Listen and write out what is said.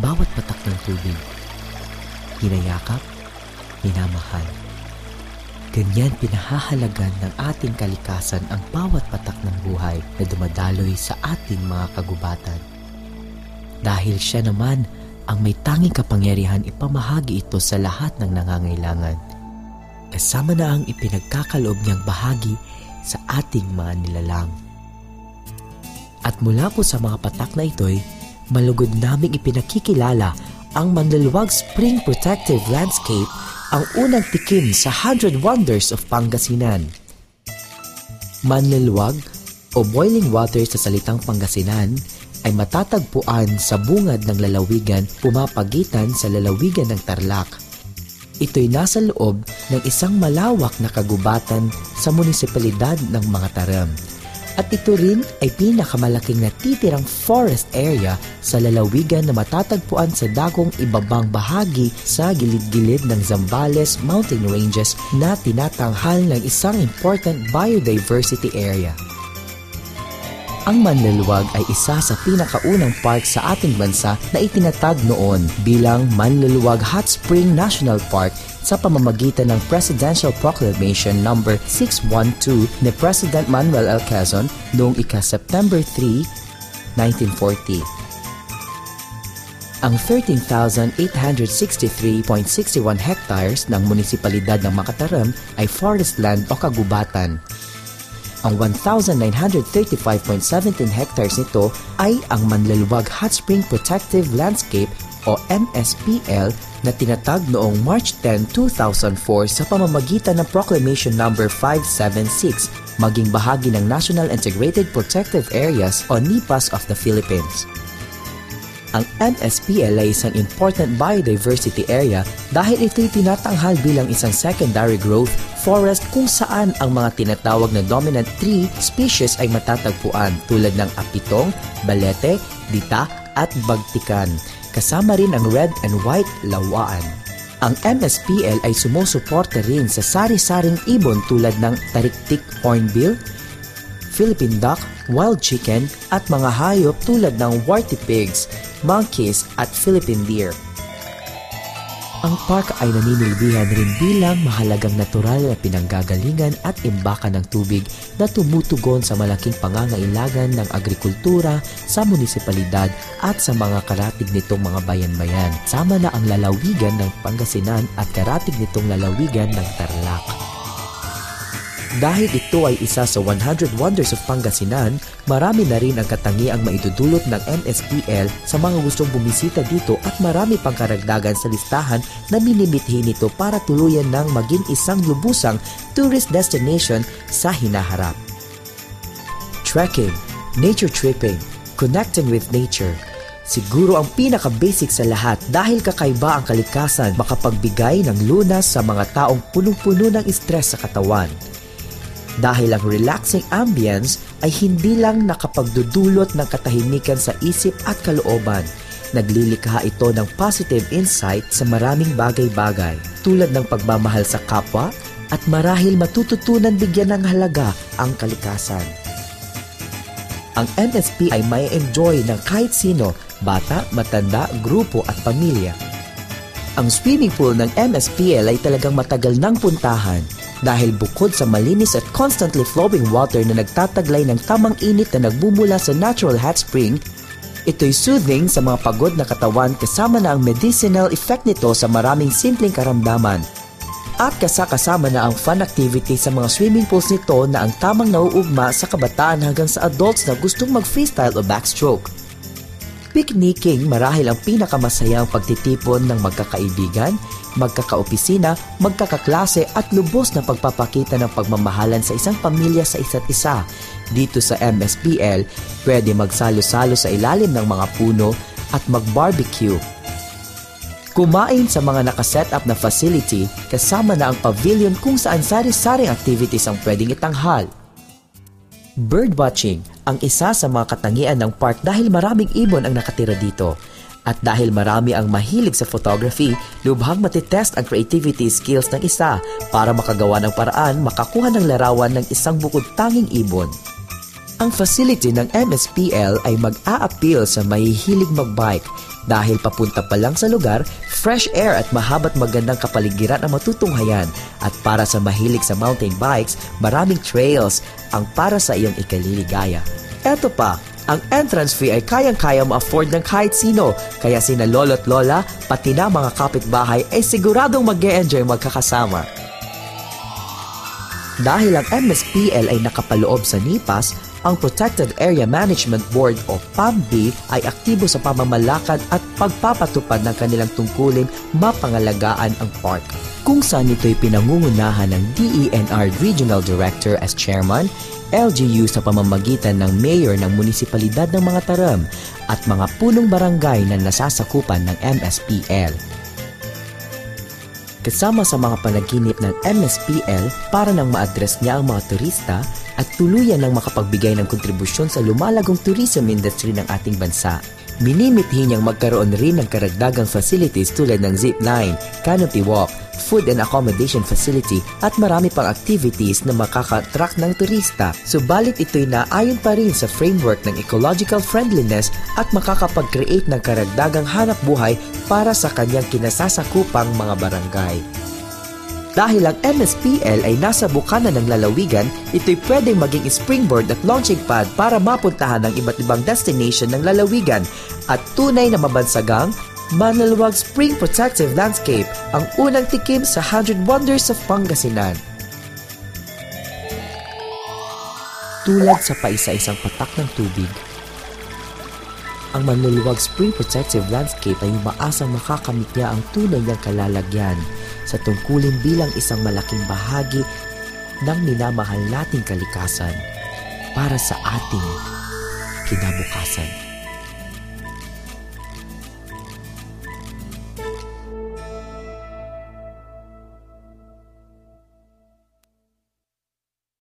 bawat patak ng tubig. Hinayakap, minamahal. Ganyan pinahahalagan ng ating kalikasan ang bawat patak ng buhay na dumadaloy sa ating mga kagubatan. Dahil siya naman ang may tanging kapangyarihan ipamahagi ito sa lahat ng nangangailangan. Kasama na ang ipinagkakaloob niyang bahagi sa ating mga nilalang. At mula po sa mga patak na ito'y malugod naming ipinakikilala ang Manlaluwag Spring Protective Landscape, ang unang tikim sa 100 Wonders of Pangasinan. Manlaluwag o boiling water sa salitang Pangasinan ay matatagpuan sa bungad ng lalawigan pumapagitan sa lalawigan ng Tarlac. Ito'y nasa loob ng isang malawak na kagubatan sa munisipalidad ng Mga Taram. At ito rin ay pinakamalaking natitirang forest area sa lalawigan na matatagpuan sa dagong ibabang bahagi sa gilid-gilid ng Zambales Mountain Ranges na tinatanghal ng isang important biodiversity area. Ang Manlaluwag ay isa sa pinakaunang park sa ating bansa na itinatag noon bilang Manlaluwag Hot Spring National Park sa pamamagitan ng Presidential Proclamation No. 612 ni President Manuel L. Quezon noong ika-September 3, 1940. Ang 13,863.61 hectares ng munisipalidad ng Makataram ay forest land o kagubatan. Ang 1,935.17 hectares nito ay ang Manlaluwag Hot Spring Protective Landscape o MSPL na tinatag noong March 10, 2004 sa pamamagitan ng Proclamation No. 576, maging bahagi ng National Integrated Protective Areas o NIPAS of the Philippines. Ang MSPL ay isang important biodiversity area dahil ito'y tinatanghal bilang isang secondary growth forest kung saan ang mga tinatawag na dominant tree species ay matatagpuan tulad ng apitong, balete, dita at bagtikan. Kasama rin ang red and white lawaan. Ang MSPL ay sumusuporta rin sa sari-saring ibon tulad ng tariktik hornbill, Philippine duck, wild chicken at mga hayop tulad ng warty pigs, monkeys at Philippine deer. Ang park ay naninilbihan rin bilang mahalagang natural na pinanggagalingan at imbakan ng tubig na tumutugon sa malaking pangangailangan ng agrikultura sa munisipalidad at sa mga karatig nitong mga bayan-bayan. Sama na ang lalawigan ng Pangasinan at karatig nitong lalawigan ng Tarlac. Dahil ito ay isa sa 100 Wonders of Pangasinan, marami na rin ang katangiang maidudulot ng MSPL sa mga gustong bumisita dito at marami pang karagdagan sa listahan na minimithi nito para tuluyan ng maging isang lubusang tourist destination sa hinaharap. Trekking, nature tripping, connecting with nature. Siguro ang pinaka-basic sa lahat dahil kakaiba ang kalikasan makapagbigay ng lunas sa mga taong punong-puno ng stress sa katawan. Dahil ang relaxing ambience ay hindi lang nakapagdudulot ng katahimikan sa isip at kalooban. Naglilikha ito ng positive insight sa maraming bagay-bagay tulad ng pagmamahal sa kapwa at marahil matututunan bigyan ng halaga ang kalikasan. Ang MSP ay may enjoy ng kahit sino, bata, matanda, grupo at pamilya. Ang swimming pool ng MSPL ay talagang matagal nang puntahan. Dahil bukod sa malinis at constantly flowing water na nagtataglay ng tamang init na nagbumula sa natural hot spring, ito'y soothing sa mga pagod na katawan kasama na ang medicinal effect nito sa maraming simpleng karamdaman. At kasama na ang fun activity sa mga swimming pools nito na ang tamang nauugma sa kabataan hanggang sa adults na gustong mag-freestyle o backstroke. Picnicking marahil ang pinakamasayang pagtitipon ng magkakaibigan, magkakaopisina, magkakaklase at lubos na pagpapakita ng pagmamahalan sa isang pamilya sa isa't isa. Dito sa MSPL, pwede magsalo-salo sa ilalim ng mga puno at mag-barbecue. Kumain sa mga nakaset up na facility kasama na ang pavilion kung saan sari-saring activities ang pwedeng itanghal. Birdwatching ang isa sa mga katangian ng park dahil maraming ibon ang nakatira dito. At dahil marami ang mahilig sa photography, lubhang matitest ang creativity skills ng isa para makagawa ng paraan makakuha ng larawan ng isang bukod-tanging ibon. Ang facility ng MSPL ay mag-a-appeal sa mahihilig magbike Dahil papunta pa lang sa lugar, fresh air at mahaba't magandang kapaligiran ang matutunghayan. At para sa mahilig sa mountain bikes, maraming trails ang para sa iyong ikaliligaya. Eto pa, ang entrance fee ay kayang-kaya ma-afford ng kahit sino, kaya sina lolo't lola, pati na mga kapitbahay ay siguradong mag-e-enjoy magkakasama. Dahil ang MSPL ay nakapaloob sa NIPAS, ang Protected Area Management Board o PAMB ay aktibo sa pamamalakad at pagpapatupad ng kanilang tungkulin mapangalagaan ang park, kung saan ito'y pinangungunahan ng DENR Regional Director as Chairman, LGU sa pamamagitan ng Mayor ng Munisipalidad ng mga Taram at mga punong barangay na nasasakupan ng MSPL. Kasama sa mga panaginip ng MSPL para nang ma-address niya ang mga turista at tuluyan ng makapagbigay ng kontribusyon sa lumalagong tourism industry ng ating bansa. Minimithi niyang magkaroon rin ng karagdagang facilities tulad ng zipline, canopy walk, food and accommodation facility at marami pang activities na makaka-attract ng turista. Subalit ito'y naayon pa rin sa framework ng ecological friendliness at makakapag-create ng karagdagang hanap buhay para sa kanyang kinasasakupang mga barangay. Dahil ang MSPL ay nasa bukana ng lalawigan, ito'y pwedeng maging springboard at launching pad para mapuntahan ng iba't ibang destination ng lalawigan at tunay na mabansagang Manlalawag Spring Protective Landscape, ang unang tikim sa 100 Wonders of Pangasinan. Tulad sa paisa-isang patak ng tubig, ang Manlalawag Spring Protective Landscape ay umaasang makakamit niya ang tunay niyang kalalagyan sa tungkulin bilang isang malaking bahagi ng minamahal nating kalikasan para sa ating kinabukasan.